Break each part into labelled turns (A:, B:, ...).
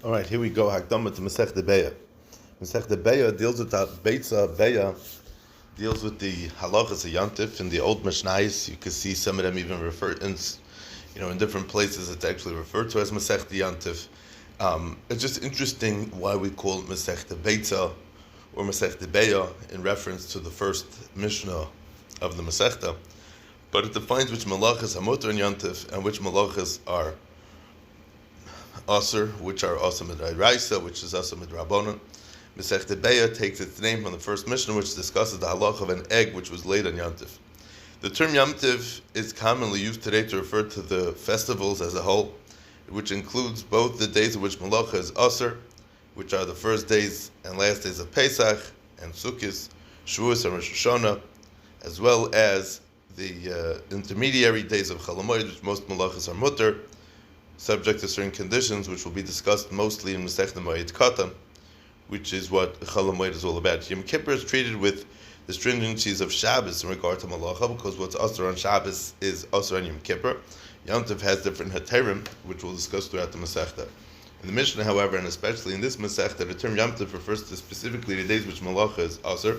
A: All right, here we go. הקדמה to מסכת ביצה. מסכת ביצה deals with that ביצה deals with the halachas of yantif in the old Mishnayos. You can see some of them even referred in different places. It's actually referred to as Masechta Yantif. It's just interesting why we call it Masechta Bitzah or Masechta Beya in reference to the first Mishnah of the Masechta. But it defines which malachas are mutar in Yantif and which malachas are Aser, which are Aser midrabanan, which is Aser midrabanan. Masechta Beya takes its name from the first Mishnah, which discusses the halach of an egg which was laid on Yantif. The term Yantif is commonly used today to refer to the festivals as a whole, which includes both the days in which Malacha is Aser, which are the first days and last days of Pesach, and Sukkot, Shavuos, and Rosh Hashanah, as well as the intermediary days of Chol Hamoed, which most Malachas are mutter, subject to certain conditions, which will be discussed mostly in Masechta Moed Katan, which is what Chol Hamoed is all about. Yom Kippur is treated with the stringencies of Shabbos in regard to Malacha, because what's Aser on Shabbos is Aser on Yom Kippur. Yom Tov has different heterim, which we'll discuss throughout the Masechta. In the Mishnah, however, and especially in this Masechta, the term Yom Tov refers to specifically the days which Malacha is Aser.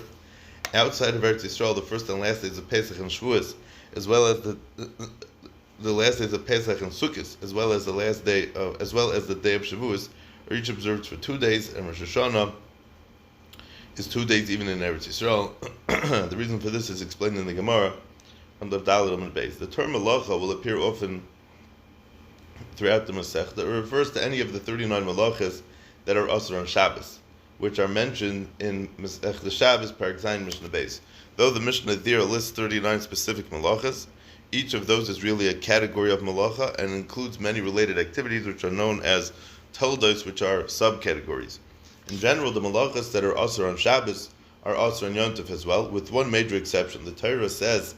A: Outside of Eretz Yisrael, the first and last days of Pesach and Shavuos, as well as the last days of Pesach and Sukkot, as well as the day of Shavuos, are each observed for 2 days, and Rosh Hashanah is 2 days even in Eretz Yisrael. The reason for this is explained in the Gemara on the Dalet and Beis. The term Malacha will appear often throughout the Masechta. It refers to any of the 39 Malachas that are Aser on Shabbos, which are mentioned in Masechta Shabbos, Parak Zayin, Mishnah Beis. Though the Mishnah there lists 39 specific Malachas, each of those is really a category of Malacha and includes many related activities which are known as Toldos, which are subcategories. In general, the Malachas that are Aser on Shabbos are Aser on Yom Tov as well, with one major exception. The Torah says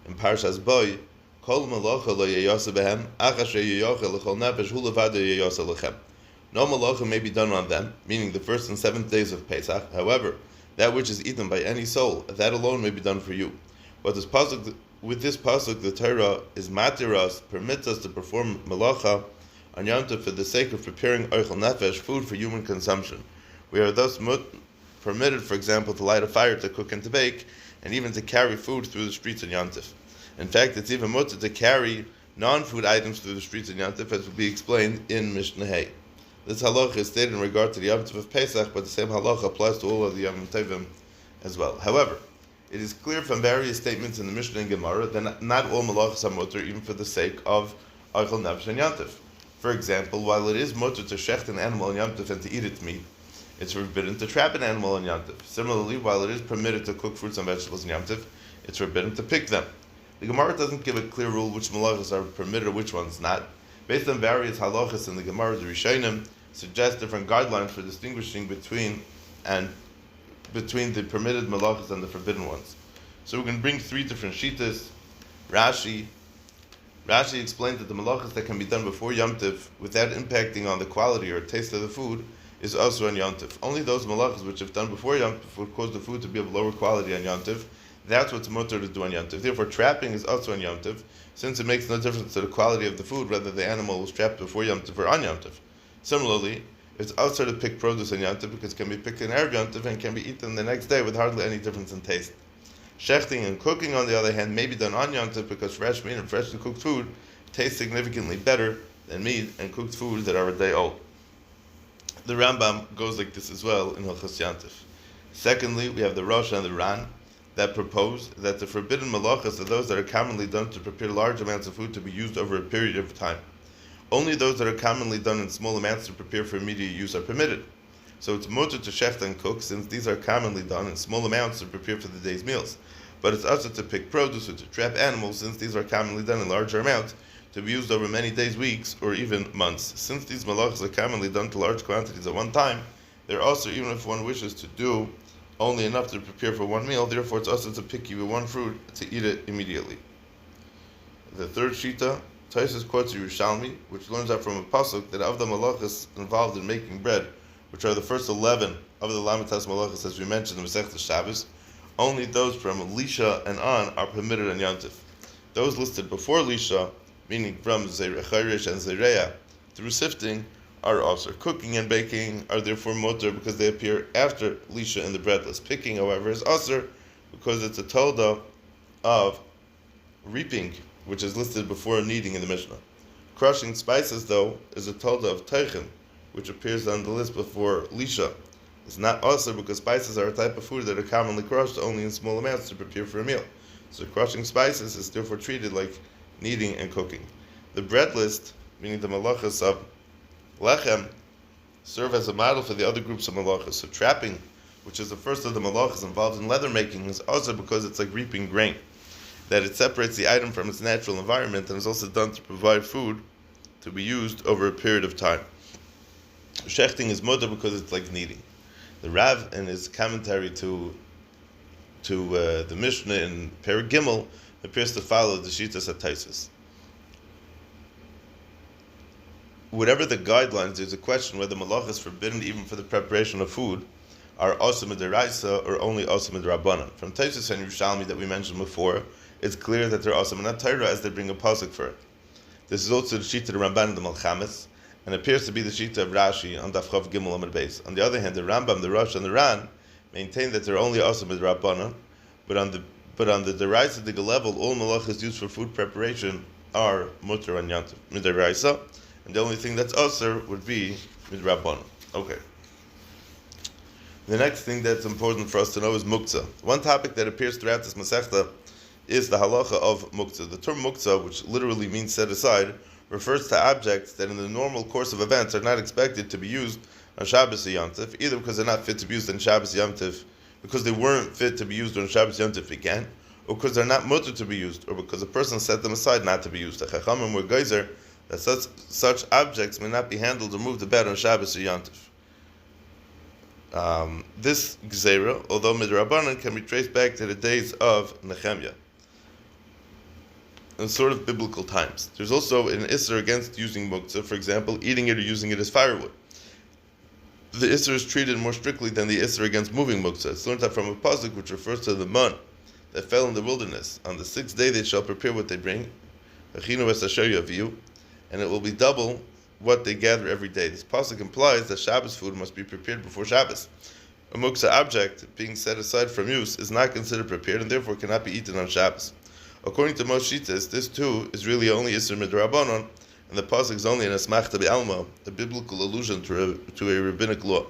A: in Parshas Boy, Kol Malacha lo yeyasa behem, ach asher yeyochel l'chol nefesh hu levado yeyasa lechem. No malacha may be done on them, meaning the first and seventh days of Pesach. However, that which is eaten by any soul, that alone may be done for you. But with this pasuk, the Torah is matiras, permits us to perform malacha on Yom Tov for the sake of preparing oichel nefesh, food for human consumption. We are thus permitted, for example, to light a fire, to cook and to bake, and even to carry food through the streets on Yom Tov. In fact, it's even mutter to carry non-food items through the streets on Yom Tov, as will be explained in Mishnah Hay. This halacha is stated in regard to the Yom Tov of Pesach, but the same halacha applies to all of the Yom Tovim as well. However, it is clear from various statements in the Mishnah and Gemara that not all malachas are mutter, even for the sake of Eichel Nefesh and Yom Tov. For example, while it is mutter to shecht an animal on Yom Tov and to eat its meat, it's forbidden to trap an animal on Yom Tov. Similarly, while it is permitted to cook fruits and vegetables on Yom Tov, it's forbidden to pick them. The Gemara doesn't give a clear rule which malachas are permitted or which ones not. Based on various halachas in the Gemara, the Rishonim suggest different guidelines for distinguishing between the permitted malachas and the forbidden ones. So we can bring 3 different shitas. Rashi explained that the malachas that can be done before Yom Tov without impacting on the quality or taste of the food is also on Yom Tov. Only those malachas which if done before Yom Tov would cause the food to be of lower quality on Yom Tov. That's what's mutter to do on Yom Tov. Therefore, trapping is also on Yom Tov, since it makes no difference to the quality of the food whether the animal was trapped before Yom Tov or on Yom Tov. Similarly, it's also to pick produce on Yom Tov because it can be picked in Erev Yom Tov and can be eaten the next day with hardly any difference in taste. Shechting and cooking, on the other hand, may be done on Yom Tov because fresh meat and freshly cooked food taste significantly better than meat and cooked food that are a day old. The Rambam goes like this as well in Hilchos Yom Tov. Secondly, we have the Rosh and the Ran that propose that the forbidden malachas are those that are commonly done to prepare large amounts of food to be used over a period of time. Only those that are commonly done in small amounts to prepare for immediate use are permitted. So it's mutter to shecht and cook, since these are commonly done in small amounts to prepare for the day's meals. But it's also to pick produce or to trap animals, since these are commonly done in larger amounts to be used over many days, weeks, or even months. Since these malachas are commonly done to large quantities at one time, they're also, even if one wishes to do only enough to prepare for one meal, therefore it's also to pick even one fruit to eat it immediately. The third shita, Taisus quotes Yerushalmi, which learns out from a pasuk that of the malachas involved in making bread, which are the first 11 of the lamitas malachas, as we mentioned in Masechta Shabbos, only those from Lisha and on are permitted on Yom Tov. Those listed before Lisha, meaning from Chayrish and Zereya, through sifting, are also cooking and baking are therefore mutter because they appear after lisha in the breadless. Picking, however, is usher because it's a tolda of reaping, which is listed before kneading in the Mishnah. Crushing spices, though, is a tolda of teichin, which appears on the list before lisha. It's not usher because spices are a type of food that are commonly crushed only in small amounts to prepare for a meal. So crushing spices is therefore treated like kneading and cooking. The bread list, meaning the malachas of lechem, serve as a model for the other groups of malachas. So trapping, which is the first of the malachas involved in leather making, is also because it's like reaping grain, that it separates the item from its natural environment and is also done to provide food to be used over a period of time. Shechting is mutter because it's like kneading. The Rav, in his commentary to the Mishnah in Perek Gimel, appears to follow the Shitas HaTaisus. Whatever the guidelines, there's a question whether malach is forbidden even for the preparation of food, are osam d'oraisa or only osam d'Rabbanan. From Taisus and Yerushalmi that we mentioned before, it's clear that they're osam and Torah as they bring a pasuk for it. This is also the Shita of the Ramban and the Malchamis, and appears to be the Shita of Rashi on Daf Chav Gimel Amud Beis. On the other hand, the Rambam, the Rosh, and the Ran maintain that they're only osam d'Rabbanan, but on the d'oraisa level, all malachas used for food preparation are mutter and yantiv d'oraisa, and the only thing that's usher would be midrabbanan. Okay. The next thing that's important for us to know is muktzah. One topic that appears throughout this masechta is the halacha of muktzah. The term muktzah, which literally means set aside, refers to objects that in the normal course of events are not expected to be used on Shabbos or Yom Tov, either because they're not fit to be used on Shabbos Yom Tov, because they weren't fit to be used on Shabbos Yom Tov again, or because they're not mutter to be used, or because a person set them aside not to be used. The Chachamim were geyser that such objects may not be handled or moved about on Shabbos or Yom Tov. This gzeira, although midrabanan, can be traced back to the days of Nehemiah, in sort of biblical times. There's also an isser against using muktzah, for example, eating it or using it as firewood. The isser is treated more strictly than the isser against moving muktzah. It's learned out from a pasuk which refers to the man that fell in the wilderness. On the sixth day they shall prepare what they bring, and it will be double what they gather every day. This pasuk implies that Shabbos food must be prepared before Shabbos. A muktzah object, being set aside from use, is not considered prepared and therefore cannot be eaten on Shabbos. According to most shitas, this too is really only isser midrabanan, and the pasuk is only an asmachta be'alma, a biblical allusion to a rabbinic law.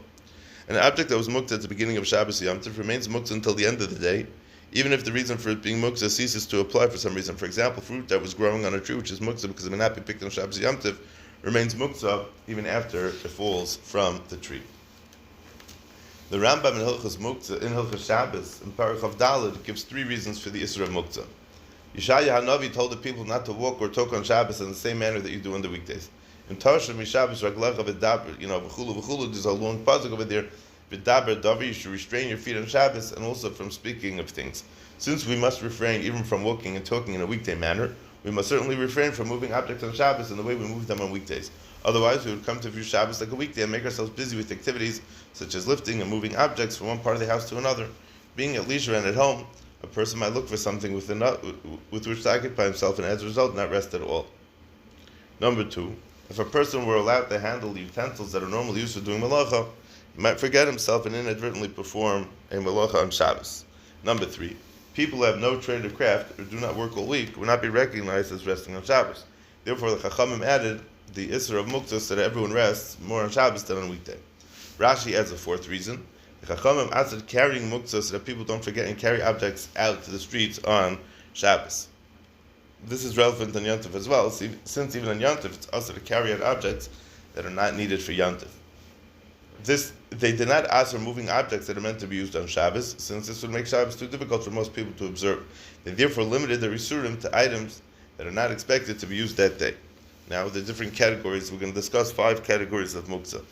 A: An object that was muktzah at the beginning of Shabbos Yom Tov remains muktzah until the end of the day, even if the reason for it being muktzah ceases to apply for some reason. For example, fruit that was growing on a tree which is muktzah because it may not be picked on Shabbos Yom Tov remains muktzah even after it falls from the tree. The Rambam in Hilchos Muktzah, in Hilchos Shabbos, in Parachav Daled, gives three reasons for the Isra of Muktzah. Yeshaya Hanavi told the people not to walk or talk on Shabbos in the same manner that you do on the weekdays. In Tarsha Mishabbos Raglecha V'daber, v'chulu, there's a long pasuk over there. V'daber davar, you should restrain your feet on Shabbos, and also from speaking of things. Since we must refrain even from walking and talking in a weekday manner, we must certainly refrain from moving objects on Shabbos in the way we move them on weekdays. Otherwise, we would come to view Shabbos like a weekday and make ourselves busy with activities such as lifting and moving objects from one part of the house to another. Being at leisure and at home, a person might look for something with which to occupy himself and as a result not rest at all. Number two, if a person were allowed to handle the utensils that are normally used for doing malacha, he might forget himself and inadvertently perform a malacha on Shabbos. Number three, people who have no trade or craft or do not work all week will not be recognized as resting on Shabbos. Therefore, the Chachamim added the Isra of Muktzah so that everyone rests more on Shabbos than on weekday. Rashi adds a fourth reason. The Chachamim added carrying Muktzah so that people don't forget and carry objects out to the streets on Shabbos. This is relevant on Yom Tov as well, since even on Yom Tov it's also to carry out objects that are not needed for Yom Tov. They did not ask for moving objects that are meant to be used on Shabbos, since this would make Shabbos too difficult for most people to observe. They therefore limited the Risurim to items that are not expected to be used that day. Now, the different categories, we're going to discuss 5 categories of Muktzah.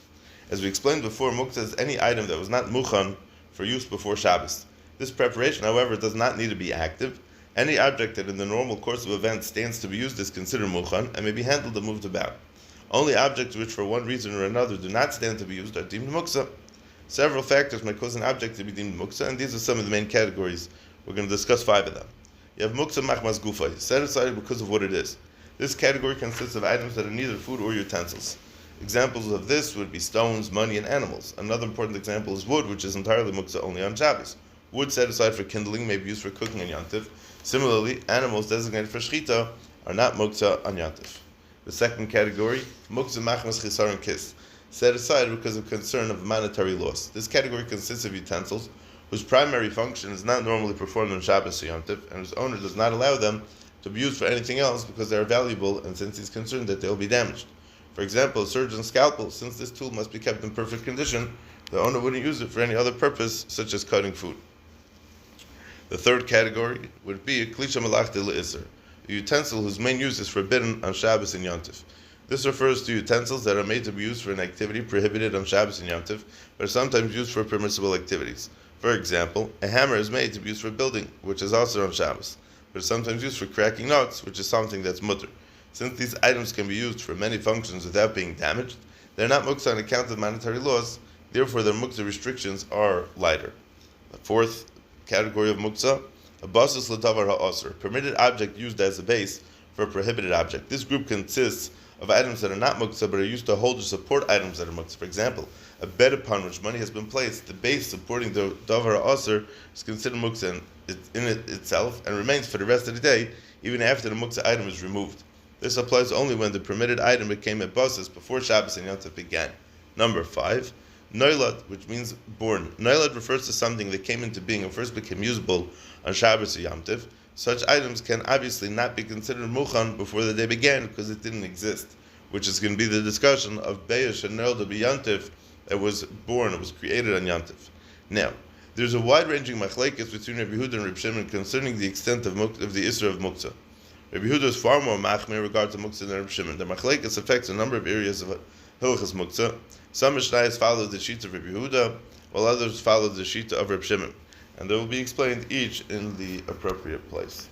A: As we explained before, Muktzah is any item that was not Mukhan for use before Shabbos. This preparation, however, does not need to be active. Any object that in the normal course of events stands to be used is considered Mukhan and may be handled and moved about. Only objects which for one reason or another do not stand to be used are deemed Muktzah. Several factors may cause an object to be deemed Muktzah, and these are some of the main categories. We're going to discuss 5 of them. You have Muktzah Machmas Gufa, set aside because of what it is. This category consists of items that are neither food or utensils. Examples of this would be stones, money, and animals. Another important example is wood, which is entirely muktzah only on Shabbos. Wood set aside for kindling may be used for cooking on Yantif. Similarly, animals designated for shechita are not muktzah on Yantif. The second category, muktzah machmas chisaron kis, set aside because of concern of monetary loss. This category consists of utensils whose primary function is not normally performed on Shabbos or Yantif, and whose owner does not allow them to be used for anything else because they are valuable and since he's concerned that they will be damaged. For example, a surgeon's scalpel, since this tool must be kept in perfect condition, the owner wouldn't use it for any other purpose, such as cutting food. The third category would be a klisha malachti le'isr, a utensil whose main use is forbidden on Shabbos and Yantif. This refers to utensils that are made to be used for an activity prohibited on Shabbos and Yantif, but are sometimes used for permissible activities. For example, a hammer is made to be used for building, which is also on Shabbos, but is sometimes used for cracking nuts, which is something that's mutter. Since these items can be used for many functions without being damaged, they are not muktzah on account of monetary laws, therefore their muktzah restrictions are lighter. The fourth category of muktzah, a basis l'davar ha'asr, permitted object used as a base for a prohibited object. This group consists of items that are not muktzah but are used to hold or support items that are muktzah. For example, a bed upon which money has been placed, the base supporting the davar ha'asr is considered muktzah in it itself and remains for the rest of the day, even after the muktzah item is removed. This applies only when the permitted item became a basis before Shabbos and Yantif began. Number 5, noilad, which means born. Noilad refers to something that came into being and first became usable on Shabbos or Yantif. Such items can obviously not be considered mukhan before the day began because it didn't exist, which is going to be the discussion of Be'esh and Noilad Yantif that was born, it was created on Yantif. Now, there's a wide-ranging machlekes between Rabbi Yehuda and Rabbi Shimon concerning the extent of the Isra of Muktzah. Rabbi Yehuda is far more machmir in regard to Muktzah than Rabbi Shimon. The machlekes affects a number of areas of Hilchas Muktzah. Some Mishnayos follow the Shita of Rabbi Yehuda, while others follow the Shita of Rabbi Shimon. And they will be explained each in the appropriate place.